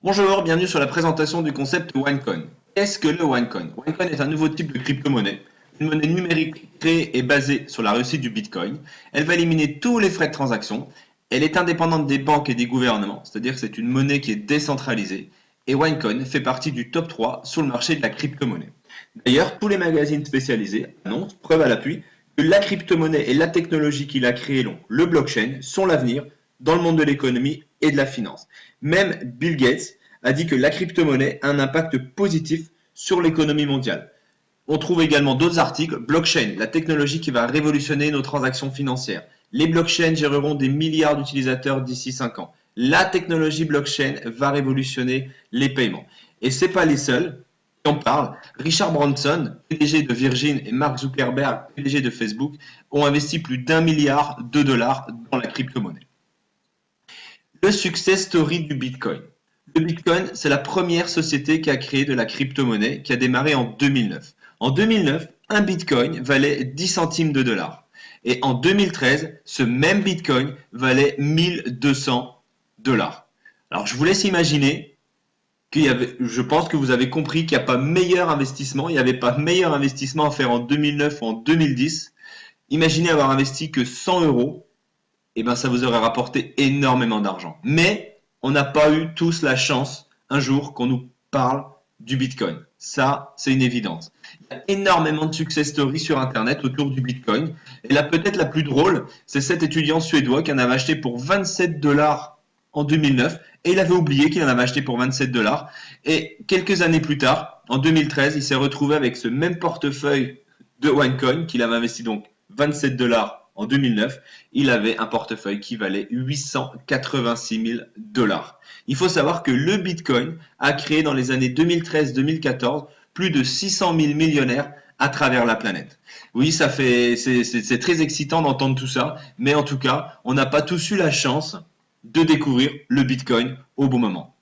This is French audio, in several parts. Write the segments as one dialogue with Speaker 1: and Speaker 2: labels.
Speaker 1: Bonjour, bienvenue sur la présentation du concept OneCoin. Qu'est-ce que le OneCoin? OneCoin est un nouveau type de crypto-monnaie, une monnaie numérique créée et basée sur la réussite du Bitcoin. Elle va éliminer tous les frais de transaction. Elle est indépendante des banques et des gouvernements, c'est-à-dire que c'est une monnaie qui est décentralisée. Et OneCoin fait partie du top 3 sur le marché de la crypto-monnaie. D'ailleurs, tous les magazines spécialisés annoncent, preuve à l'appui, que la crypto-monnaie et la technologie qu'il a créée, le blockchain, sont l'avenir dans le monde de l'économie et de la finance. Même Bill Gates a dit que la crypto-monnaie a un impact positif sur l'économie mondiale. On trouve également d'autres articles. Blockchain, la technologie qui va révolutionner nos transactions financières. Les blockchains géreront des milliards d'utilisateurs d'ici 5 ans. La technologie blockchain va révolutionner les paiements. Et ce n'est pas les seuls qui en parlent. Richard Branson, PDG de Virgin, et Mark Zuckerberg, PDG de Facebook, ont investi plus d'1 milliard de dollars dans la crypto-monnaie. Le success story du Bitcoin. Le Bitcoin, c'est la première société qui a créé de la crypto-monnaie, qui a démarré en 2009. En 2009, un Bitcoin valait 10 centimes de dollars. Et en 2013, ce même Bitcoin valait 1200 dollars. Alors, je vous laisse imaginer je pense que vous avez compris qu'il n'y a pas meilleur investissement, il n'y avait pas meilleur investissement à faire en 2009 ou en 2010. Imaginez avoir investi que 100 euros, et ben ça vous aurait rapporté énormément d'argent. Mais on n'a pas eu tous la chance un jour qu'on nous parle du Bitcoin. Ça, c'est une évidence. Il y a énormément de success stories sur Internet autour du Bitcoin. Et là, peut-être la plus drôle, c'est cet étudiant suédois qui en avait acheté pour 27 dollars en 2009. Et il avait oublié qu'il en avait acheté pour 27 dollars. Et quelques années plus tard, en 2013, il s'est retrouvé avec ce même portefeuille de OneCoin qu'il avait investi donc 27 dollars en 2009, il avait un portefeuille qui valait 886 000 dollars. Il faut savoir que le Bitcoin a créé dans les années 2013-2014 plus de 600 000 millionnaires à travers la planète. Oui, c'est très excitant d'entendre tout ça, mais en tout cas, on n'a pas tous eu la chance de découvrir le Bitcoin au bon moment.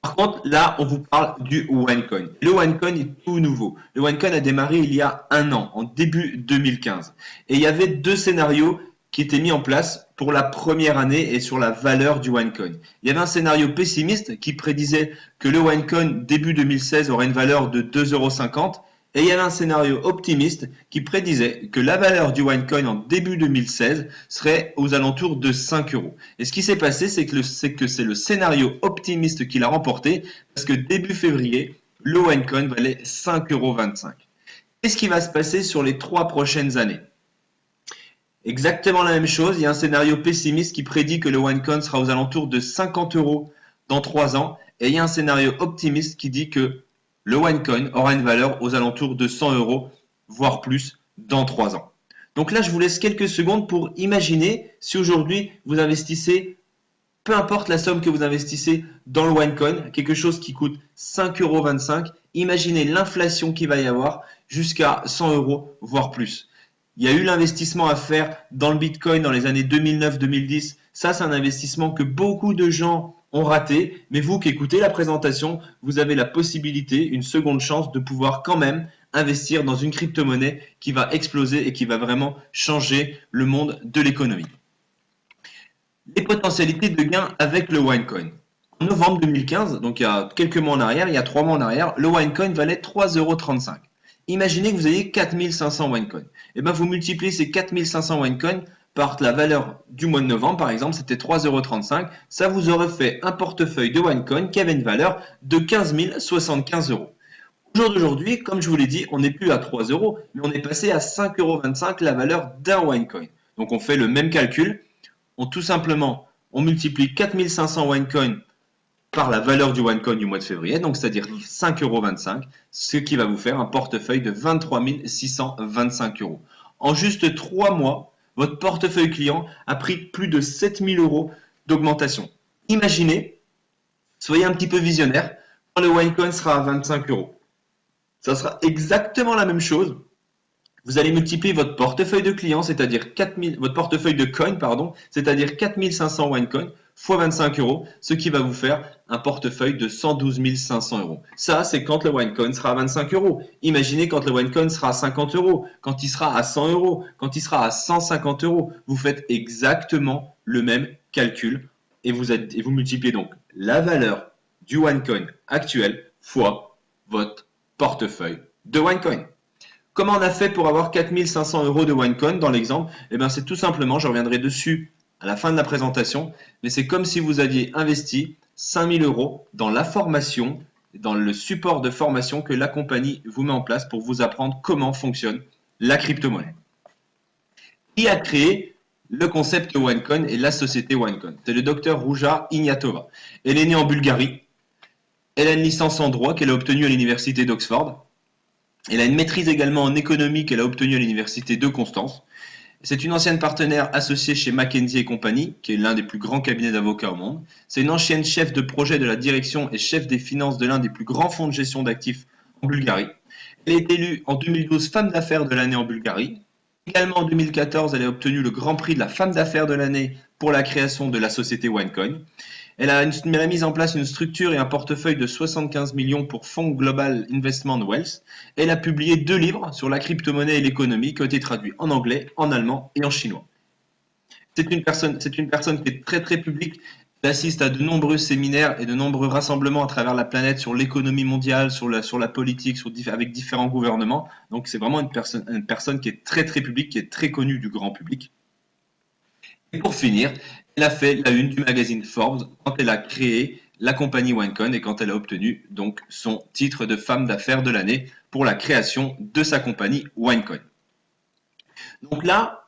Speaker 1: Par contre, là, on vous parle du OneCoin. Le OneCoin est tout nouveau. Le OneCoin a démarré il y a un an, en début 2015. Et il y avait deux scénarios qui étaient mis en place pour la première année et sur la valeur du OneCoin. Il y avait un scénario pessimiste qui prédisait que le OneCoin début 2016 aurait une valeur de 2,50 €. Et il y avait un scénario optimiste qui prédisait que la valeur du OneCoin en début 2016 serait aux alentours de 5 euros. Et ce qui s'est passé, c'est que c'est le scénario optimiste qui l'a remporté, parce que début février, le OneCoin valait 5,25 €. Qu'est-ce qui va se passer sur les 3 prochaines années? Exactement la même chose, il y a un scénario pessimiste qui prédit que le OneCoin sera aux alentours de 50 euros dans 3 ans, et il y a un scénario optimiste qui dit que le OneCoin aura une valeur aux alentours de 100 euros, voire plus, dans 3 ans. Donc là, je vous laisse quelques secondes pour imaginer si aujourd'hui vous investissez, peu importe la somme que vous investissez dans le OneCoin, quelque chose qui coûte 5,25 €, imaginez l'inflation qu'il va y avoir jusqu'à 100 euros, voire plus. Il y a eu l'investissement à faire dans le Bitcoin dans les années 2009-2010. Ça, c'est un investissement que beaucoup de gens ont raté. Mais vous qui écoutez la présentation, vous avez la possibilité, une seconde chance de pouvoir quand même investir dans une crypto-monnaie qui va exploser et qui va vraiment changer le monde de l'économie. Les potentialités de gain avec le OneCoin. En novembre 2015, donc il y a quelques mois en arrière, il y a 3 mois en arrière, le OneCoin valait 3,35 €. Imaginez que vous ayez 4500 OneCoin. Et bien vous multipliez ces 4500 OneCoin par la valeur du mois de novembre, par exemple, c'était 3,35 €. Ça vous aurait fait un portefeuille de OneCoin qui avait une valeur de 15 075 €. Au jour d'aujourd'hui, comme je vous l'ai dit, on n'est plus à 3 €, mais on est passé à 5,25 € la valeur d'un OneCoin. Donc on fait le même calcul. On multiplie 4500 OneCoin par la valeur du OneCoin du mois de février, donc c'est-à-dire 5,25 €, ce qui va vous faire un portefeuille de 23 625 €. En juste 3 mois, votre portefeuille client a pris plus de 7 000 € d'augmentation. Imaginez, soyez un petit peu visionnaire, quand le OneCoin sera à 25 €. Ça sera exactement la même chose. Vous allez multiplier votre portefeuille de clients, c'est-à-dire votre portefeuille de coin, c'est-à-dire 4500 OneCoin fois 25 €, ce qui va vous faire un portefeuille de 112 500 €. Ça, c'est quand le OneCoin sera à 25 €. Imaginez quand le OneCoin sera à 50 €, quand il sera à 100 €, quand il sera à 150 €. Vous faites exactement le même calcul et vous multipliez donc la valeur du OneCoin actuel fois votre portefeuille de OneCoin. Comment on a fait pour avoir 4500 € de OneCoin dans l'exemple? Eh bien, c'est tout simplement, je reviendrai dessus à la fin de la présentation, mais c'est comme si vous aviez investi 5000 € dans la formation, dans le support de formation que la compagnie vous met en place pour vous apprendre comment fonctionne la crypto-monnaie. Qui a créé le concept OneCoin et la société OneCoin? C'est le docteur Ruja Ignatova. Elle est née en Bulgarie. Elle a une licence en droit qu'elle a obtenue à l'université d'Oxford. Elle a une maîtrise également en économie qu'elle a obtenue à l'université de Constance. C'est une ancienne partenaire associée chez McKinsey & Company, qui est l'un des plus grands cabinets d'avocats au monde. C'est une ancienne chef de projet de la direction et chef des finances de l'un des plus grands fonds de gestion d'actifs en Bulgarie. Elle est élue en 2012 femme d'affaires de l'année en Bulgarie. Également en 2014, elle a obtenu le grand prix de la femme d'affaires de l'année pour la création de la société OneCoin. Elle a mis en place une structure et un portefeuille de 75 millions pour Fonds Global Investment Wealth. Elle a publié 2 livres sur la crypto-monnaie et l'économie qui ont été traduits en anglais, en allemand et en chinois. C'est une personne qui est très très publique. Elle assiste à de nombreux séminaires et de nombreux rassemblements à travers la planète sur l'économie mondiale, sur la politique, avec différents gouvernements. Donc c'est vraiment une personne qui est très très publique, qui est très connue du grand public. Et pour finir, elle a fait la une du magazine Forbes quand elle a créé la compagnie OneCoin et quand elle a obtenu donc son titre de femme d'affaires de l'année pour la création de sa compagnie OneCoin. Donc là,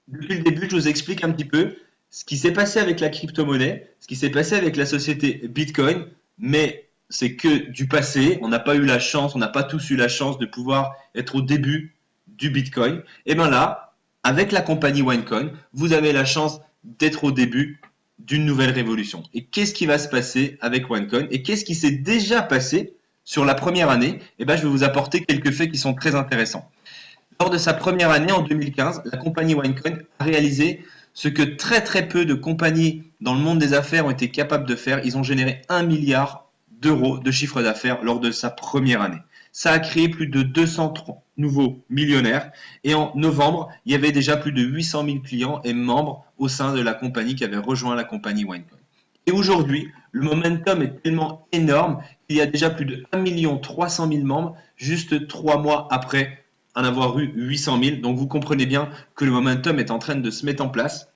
Speaker 1: depuis le début, je vous explique un petit peu ce qui s'est passé avec la crypto-monnaie, ce qui s'est passé avec la société Bitcoin, mais c'est que du passé. On n'a pas eu la chance, on n'a pas tous eu la chance de pouvoir être au début du Bitcoin. Et bien là, avec la compagnie OneCoin, vous avez la chance d'être au début d'une nouvelle révolution. Et qu'est-ce qui va se passer avec OneCoin? Et qu'est-ce qui s'est déjà passé sur la première année? Eh bien, je vais vous apporter quelques faits qui sont très intéressants. Lors de sa première année, en 2015, la compagnie OneCoin a réalisé ce que très très peu de compagnies dans le monde des affaires ont été capables de faire. Ils ont généré 1 milliard d'euros de chiffre d'affaires lors de sa première année. Ça a créé plus de 200 nouveaux millionnaires et en novembre, il y avait déjà plus de 800 000 clients et membres au sein de la compagnie qui avaient rejoint la compagnie OneCoin. Et aujourd'hui, le momentum est tellement énorme qu'il y a déjà plus de 1 300 000 membres juste 3 mois après en avoir eu 800 000. Donc vous comprenez bien que le momentum est en train de se mettre en place.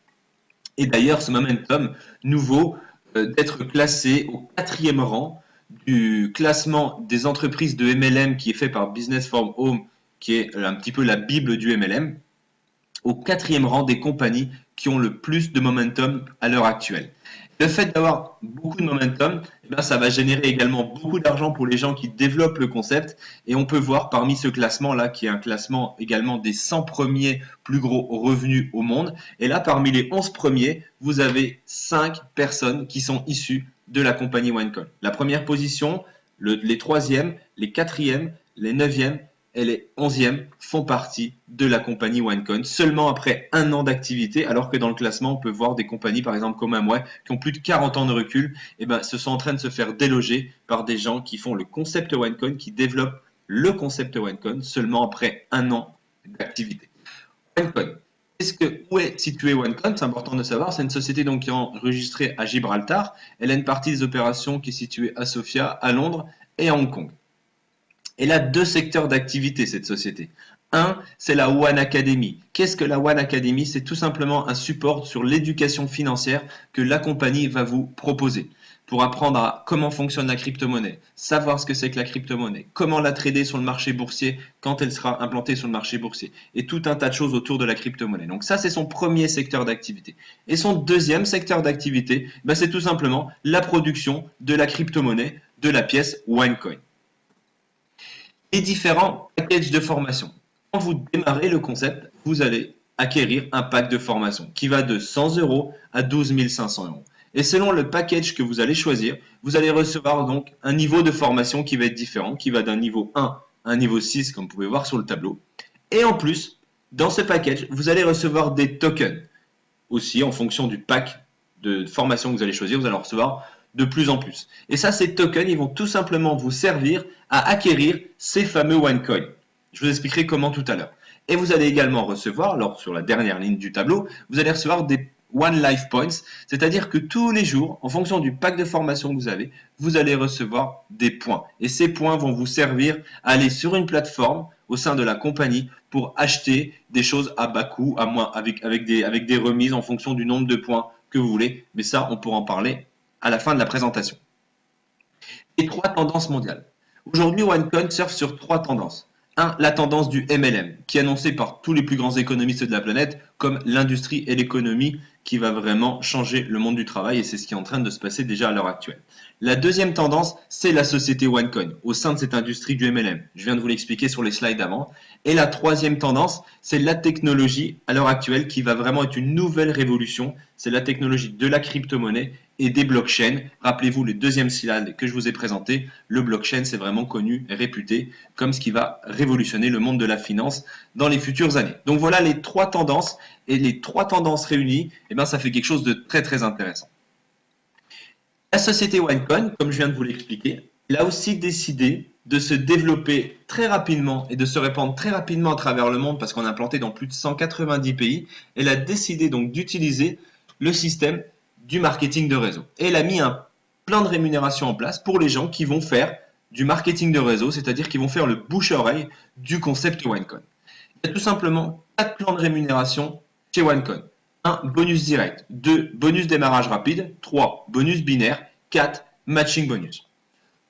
Speaker 1: Et d'ailleurs, ce momentum nous vaut d'être classé au 4e rang du classement des entreprises de MLM qui est fait par Business for Home, qui est un petit peu la bible du MLM, au 4e rang des compagnies qui ont le plus de momentum à l'heure actuelle. Le fait d'avoir beaucoup de momentum, eh bien, ça va générer également beaucoup d'argent pour les gens qui développent le concept. Et on peut voir parmi ce classement-là, qui est un classement également des 100 premiers plus gros revenus au monde. Et là, parmi les 11 premiers, vous avez 5 personnes qui sont issues de la compagnie OneCoin. La première position, les 3e, les 4e, les 9e et les 11e font partie de la compagnie OneCoin seulement après 1 an d'activité, alors que dans le classement, on peut voir des compagnies, par exemple comme Amway, qui ont plus de 40 ans de recul, et ben, se sont en train de se faire déloger par des gens qui font le concept OneCoin, qui développent le concept OneCoin seulement après 1 an d'activité. OneCoin. Où est situé OneCoin? C'est important de savoir. C'est une société donc qui est enregistrée à Gibraltar. Elle a une partie des opérations qui est située à Sofia, à Londres et à Hong Kong. Elle a 2 secteurs d'activité, cette société. Un, c'est la One Academy. Qu'est-ce que la One Academy? C'est tout simplement un support sur l'éducation financière que la compagnie va vous proposer pour apprendre à comment fonctionne la crypto-monnaie, savoir ce que c'est que la crypto-monnaie, comment la trader sur le marché boursier quand elle sera implantée sur le marché boursier, et tout un tas de choses autour de la crypto-monnaie. Donc ça, c'est son premier secteur d'activité. Et son deuxième secteur d'activité, ben, c'est tout simplement la production de la crypto-monnaie, de la pièce OneCoin. Les différents packages de formation. Quand vous démarrez le concept, vous allez acquérir un pack de formation qui va de 100 € à 12 500 €. Et selon le package que vous allez choisir, vous allez recevoir donc un niveau de formation qui va être différent, qui va d'un niveau 1 à un niveau 6, comme vous pouvez voir sur le tableau. Et en plus, dans ce package, vous allez recevoir des tokens. Aussi, en fonction du pack de formation que vous allez choisir, vous allez en recevoir de plus en plus. Et ça, ces tokens, ils vont tout simplement vous servir à acquérir ces fameux OneCoin. Je vous expliquerai comment tout à l'heure. Et vous allez également recevoir, sur la dernière ligne du tableau, vous allez recevoir des One Life Points, c'est-à-dire que tous les jours, en fonction du pack de formation que vous avez, vous allez recevoir des points. Et ces points vont vous servir à aller sur une plateforme au sein de la compagnie pour acheter des choses à bas coût, à moins, avec des remises en fonction du nombre de points que vous voulez. Mais ça, on pourra en parler à la fin de la présentation. Les 3 tendances mondiales. Aujourd'hui, OneCoin surfe sur 3 tendances. 1. La tendance du MLM, qui est annoncée par tous les plus grands économistes de la planète comme l'industrie et l'économie qui va vraiment changer le monde du travail, et c'est ce qui est en train de se passer déjà à l'heure actuelle. La deuxième tendance, c'est la société OneCoin au sein de cette industrie du MLM. Je viens de vous l'expliquer sur les slides avant. Et la troisième tendance, c'est la technologie à l'heure actuelle qui va vraiment être une nouvelle révolution. C'est la technologie de la crypto-monnaie et des blockchains. Rappelez-vous le deuxième slide que je vous ai présenté. Le blockchain, c'est vraiment connu et réputé comme ce qui va révolutionner le monde de la finance dans les futures années. Donc voilà les 3 tendances, et les 3 tendances réunies, eh bien, ça fait quelque chose de très très intéressant. La société OneCoin, comme je viens de vous l'expliquer, elle a aussi décidé de se développer très rapidement et de se répandre très rapidement à travers le monde parce qu'on a implanté dans plus de 190 pays. Elle a décidé donc d'utiliser le système du marketing de réseau. Et elle a mis un plan de rémunération en place pour les gens qui vont faire du marketing de réseau, c'est-à-dire qui vont faire le bouche-oreille du concept OneCoin. Il y a tout simplement 4 plans de rémunération chez OneCoin. 1. Bonus direct. 2. Bonus démarrage rapide. 3. Bonus binaire. 4. Matching bonus.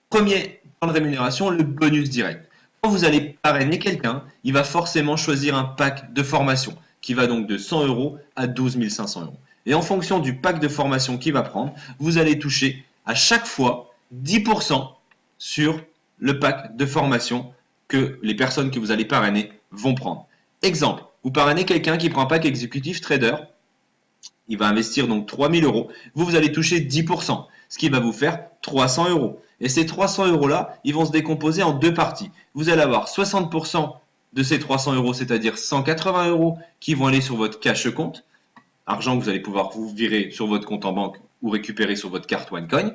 Speaker 1: Premier plan de rémunération, le bonus direct. Quand vous allez parrainer quelqu'un, il va forcément choisir un pack de formation qui va donc de 100 € à 12 500 €. Et en fonction du pack de formation qu'il va prendre, vous allez toucher à chaque fois 10% sur le pack de formation que les personnes que vous allez parrainer vont prendre. Exemple, vous parrainez quelqu'un qui prend un pack exécutif trader, il va investir donc 3 000 €, vous allez toucher 10%, ce qui va vous faire 300 €. Et ces 300 € là, ils vont se décomposer en 2 parties. Vous allez avoir 60% de ces 300 €, c'est-à-dire 180 € qui vont aller sur votre cash compte, argent que vous allez pouvoir vous virer sur votre compte en banque ou récupérer sur votre carte OneCoin.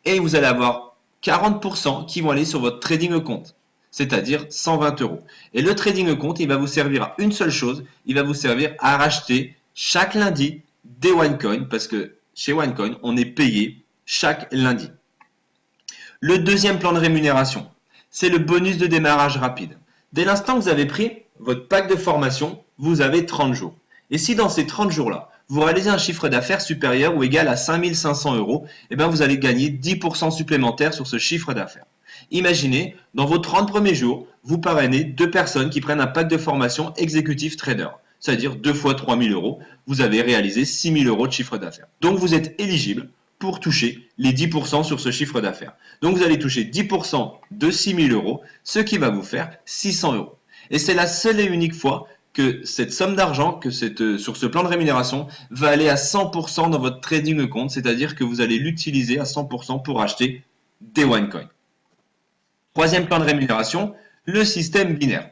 Speaker 1: Et vous allez avoir 40% qui vont aller sur votre trading compte, c'est-à-dire 120 €. Et le trading compte, il va vous servir à une seule chose, il va vous servir à racheter chaque lundi des OneCoin, parce que chez OneCoin, on est payé chaque lundi. Le deuxième plan de rémunération, c'est le bonus de démarrage rapide. Dès l'instant que vous avez pris votre pack de formation, vous avez 30 jours. Et si dans ces 30 jours-là, vous réalisez un chiffre d'affaires supérieur ou égal à 5 500 €, eh bien vous allez gagner 10% supplémentaire sur ce chiffre d'affaires. Imaginez, dans vos 30 premiers jours, vous parrainez 2 personnes qui prennent un pack de formation exécutif trader, c'est-à-dire 2 fois 3 000 €, vous avez réalisé 6 000 € de chiffre d'affaires. Donc vous êtes éligible pour toucher les 10% sur ce chiffre d'affaires. Donc vous allez toucher 10% de 6 000 €, ce qui va vous faire 600 €. Et c'est la seule et unique fois que cette somme d'argent, sur ce plan de rémunération, va aller à 100% dans votre trading compte, c'est-à-dire que vous allez l'utiliser à 100% pour acheter des OneCoin. Troisième plan de rémunération, le système binaire.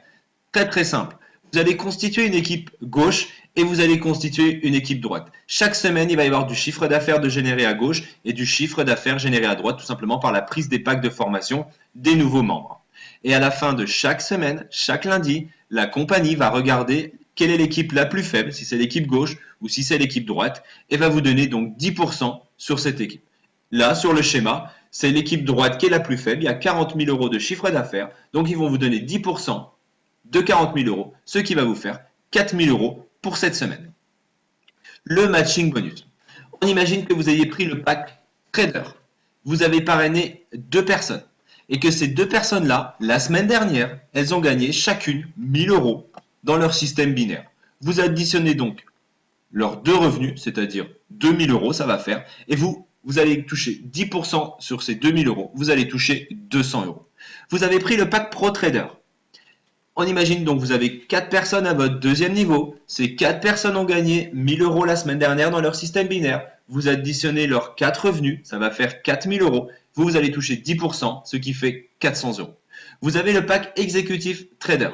Speaker 1: Très très simple. Vous allez constituer une équipe gauche et vous allez constituer une équipe droite. Chaque semaine, il va y avoir du chiffre d'affaires de généré à gauche et du chiffre d'affaires généré à droite, tout simplement par la prise des packs de formation des nouveaux membres. Et à la fin de chaque semaine, chaque lundi, la compagnie va regarder quelle est l'équipe la plus faible, si c'est l'équipe gauche ou si c'est l'équipe droite, et va vous donner donc 10% sur cette équipe. Là, sur le schéma, c'est l'équipe droite qui est la plus faible, il y a 40 000 € de chiffre d'affaires, donc ils vont vous donner 10% de 40 000 €, ce qui va vous faire 4 000 € pour cette semaine. Le matching bonus. On imagine que vous ayez pris le pack trader, vous avez parrainé 2 personnes, et que ces 2 personnes-là, la semaine dernière, elles ont gagné chacune 1 000 € dans leur système binaire. Vous additionnez donc leurs 2 revenus, c'est-à-dire 2 000 €, ça va faire, et vous allez toucher 10% sur ces 2 000 €, vous allez toucher 200 €. Vous avez pris le pack Pro Trader. On imagine donc que vous avez 4 personnes à votre deuxième niveau. Ces 4 personnes ont gagné 1 000 € la semaine dernière dans leur système binaire. Vous additionnez leurs 4 revenus, ça va faire 4 000 €. Vous allez toucher 10%, ce qui fait 400 €. Vous avez le pack Exécutif Trader.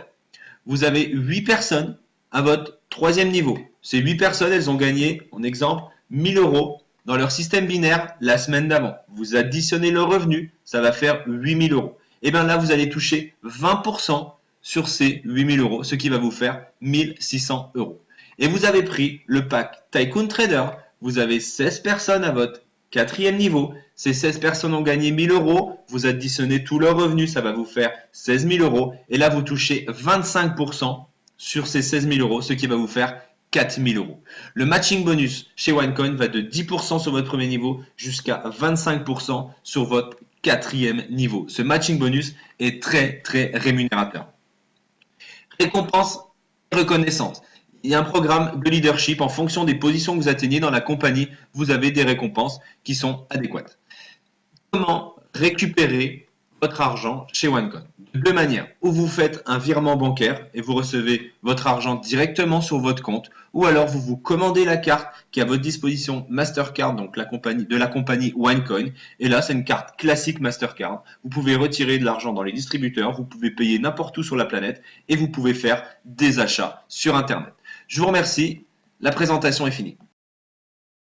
Speaker 1: Vous avez 8 personnes à votre troisième niveau. Ces 8 personnes, elles ont gagné, en exemple, 1 000 € dans leur système binaire la semaine d'avant. Vous additionnez leurs revenus, ça va faire 8 000 €. Et bien là, vous allez toucher 20% sur ces 8 000 €, ce qui va vous faire 1 600 €. Et vous avez pris le pack Tycoon Trader, vous avez 16 personnes à votre quatrième niveau. Ces 16 personnes ont gagné 1000 euros. Vous additionnez tous leurs revenus, ça va vous faire 16 000 euros. Et là, vous touchez 25% sur ces 16 000 euros, ce qui va vous faire 4 000 euros. Le matching bonus chez OneCoin va de 10% sur votre premier niveau jusqu'à 25% sur votre quatrième niveau. Ce matching bonus est très, très rémunérateur. Récompense et reconnaissance. Il y a un programme de leadership en fonction des positions que vous atteignez dans la compagnie. Vous avez des récompenses qui sont adéquates. Comment récupérer votre argent chez OneCoin? De deux manières. Ou vous faites un virement bancaire et vous recevez votre argent directement sur votre compte, ou alors vous vous commandez la carte qui est à votre disposition Mastercard, donc de la compagnie OneCoin. Et là, c'est une carte classique Mastercard. Vous pouvez retirer de l'argent dans les distributeurs, vous pouvez payer n'importe où sur la planète et vous pouvez faire des achats sur Internet. Je vous remercie. La présentation est finie.